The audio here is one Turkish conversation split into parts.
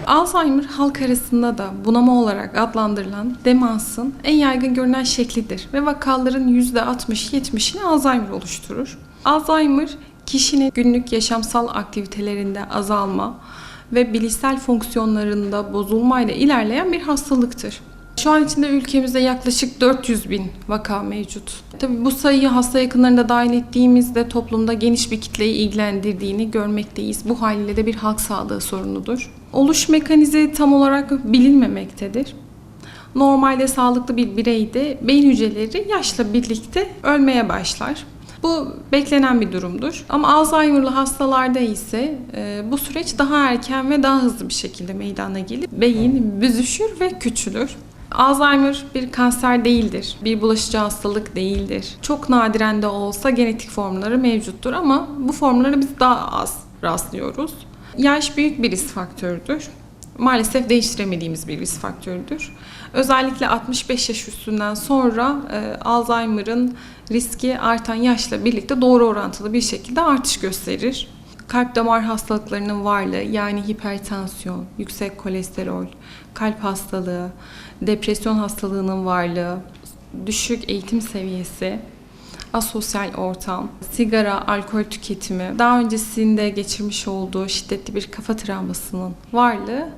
Alzheimer halk arasında da bunama olarak adlandırılan demansın en yaygın görünen şeklidir ve vakaların %60-70'ini Alzheimer oluşturur. Alzheimer, kişinin günlük yaşamsal aktivitelerinde azalma ve bilişsel fonksiyonlarında bozulmayla ilerleyen bir hastalıktır. Şu an içinde ülkemizde yaklaşık 400 bin vaka mevcut. Tabii bu sayıyı hasta yakınlarını da dahil ettiğimizde toplumda geniş bir kitleyi ilgilendirdiğini görmekteyiz. Bu haliyle de bir halk sağlığı sorunudur. Oluş mekanizması tam olarak bilinmemektedir. Normalde sağlıklı bir bireyde beyin hücreleri yaşla birlikte ölmeye başlar. Bu beklenen bir durumdur. Ama Alzheimer'lı hastalarda ise bu süreç daha erken ve daha hızlı bir şekilde meydana gelip beyin büzüşür ve küçülür. Alzheimer bir kanser değildir, bir bulaşıcı hastalık değildir. Çok nadiren de olsa genetik formları mevcuttur ama bu formlara biz daha az rastlıyoruz. Yaş büyük bir risk faktörüdür. Maalesef değiştiremediğimiz bir risk faktörüdür. Özellikle 65 yaş üstünden sonra Alzheimer'ın riski artan yaşla birlikte doğru orantılı bir şekilde artış gösterir. Kalp damar hastalıklarının varlığı yani hipertansiyon, yüksek kolesterol, kalp hastalığı, depresyon hastalığının varlığı, düşük eğitim seviyesi, asosyal ortam, sigara, alkol tüketimi, daha öncesinde geçirmiş olduğu şiddetli bir kafa travmasının varlığı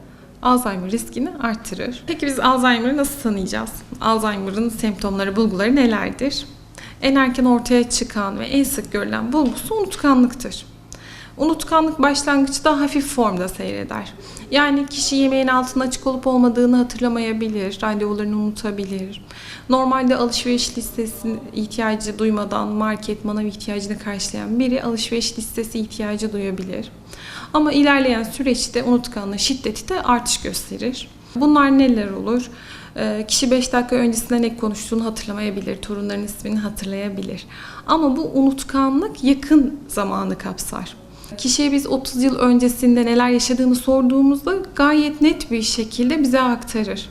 Alzheimer riskini artırır. Peki biz Alzheimer'ı nasıl tanıyacağız? Alzheimer'ın semptomları, bulguları nelerdir? En erken ortaya çıkan ve en sık görülen bulgusu unutkanlıktır. Unutkanlık başlangıçta hafif formda seyreder. Yani kişi yemeğin altının açık olup olmadığını hatırlamayabilir, randevularını unutabilir. Normalde alışveriş listesi ihtiyacı duymadan market manav ihtiyacını karşılayan biri alışveriş listesi ihtiyacı duyabilir. Ama ilerleyen süreçte unutkanlığın şiddeti de artış gösterir. Bunlar neler olur? Kişi 5 dakika öncesinden ne konuştuğunu hatırlamayabilir, torunların ismini hatırlayabilir. Ama bu unutkanlık yakın zamanı kapsar. Kişiye biz 30 yıl öncesinde neler yaşadığını sorduğumuzda gayet net bir şekilde bize aktarır.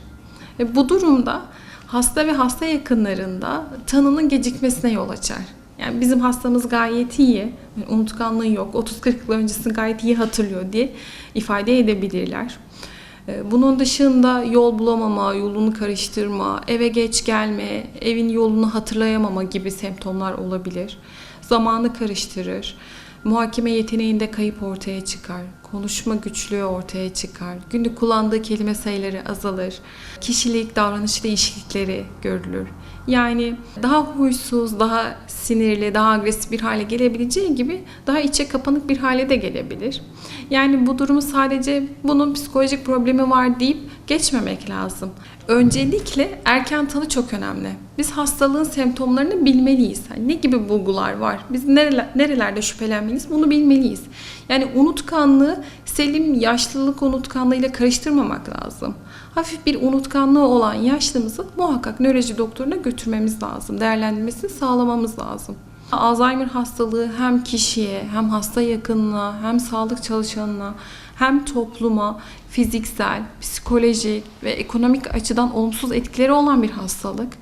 Bu durumda hasta ve hasta yakınlarında tanının gecikmesine yol açar. Yani bizim hastamız gayet iyi, unutkanlığı yok, 30-40 yıl öncesini gayet iyi hatırlıyor diye ifade edebilirler. Bunun dışında yol bulamama, yolunu karıştırma, eve geç gelme, evin yolunu hatırlayamama gibi semptomlar olabilir. Zamanı karıştırır. Muhakeme yeteneğinde kayıp ortaya çıkar, konuşma güçlüğü ortaya çıkar, günlük kullandığı kelime sayıları azalır, kişilik, davranış değişiklikleri görülür. Yani daha huysuz, daha sinirli, daha agresif bir hale gelebileceği gibi daha içe kapanık bir hale de gelebilir. Yani bu durumu sadece bunun psikolojik problemi var deyip geçmemek lazım. Öncelikle erken tanı çok önemli. Biz hastalığın semptomlarını bilmeliyiz. Yani ne gibi bulgular var? Biz nerelerde şüphelenmeliyiz? Bunu bilmeliyiz. Yani unutkanlığı selim yaşlılık unutkanlığıyla karıştırmamak lazım. Hafif bir unutkanlığı olan yaşlımızı muhakkak nöroloji doktoruna götürmemiz lazım. Değerlendirmesini sağlamamız lazım. Alzheimer hastalığı hem kişiye, hem hasta yakınına, hem sağlık çalışanına, hem topluma fiziksel, psikolojik ve ekonomik açıdan olumsuz etkileri olan bir hastalık.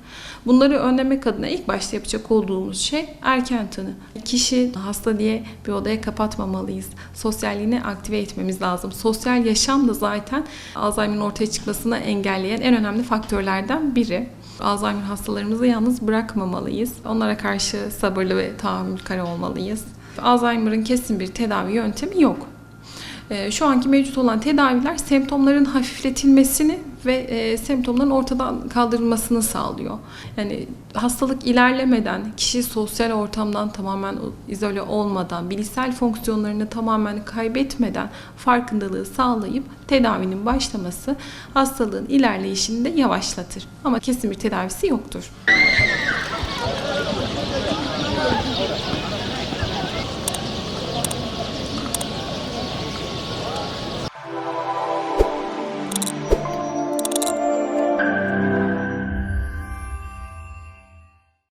Bunları önlemek adına ilk başta yapacak olduğumuz şey erken tanı. Kişi hasta diye bir odaya kapatmamalıyız. Sosyalliğini aktive etmemiz lazım. Sosyal yaşam da zaten Alzheimer'ın ortaya çıkmasını engelleyen en önemli faktörlerden biri. Alzheimer hastalarımızı yalnız bırakmamalıyız. Onlara karşı sabırlı ve tahammülkar olmalıyız. Alzheimer'ın kesin bir tedavi yöntemi yok. Şu anki mevcut olan tedaviler semptomların hafifletilmesini ve semptomların ortadan kaldırılmasını sağlıyor. Yani hastalık ilerlemeden, kişi sosyal ortamdan tamamen izole olmadan, bilişsel fonksiyonlarını tamamen kaybetmeden farkındalığı sağlayıp tedavinin başlaması hastalığın ilerleyişini de yavaşlatır. Ama kesin bir tedavisi yoktur.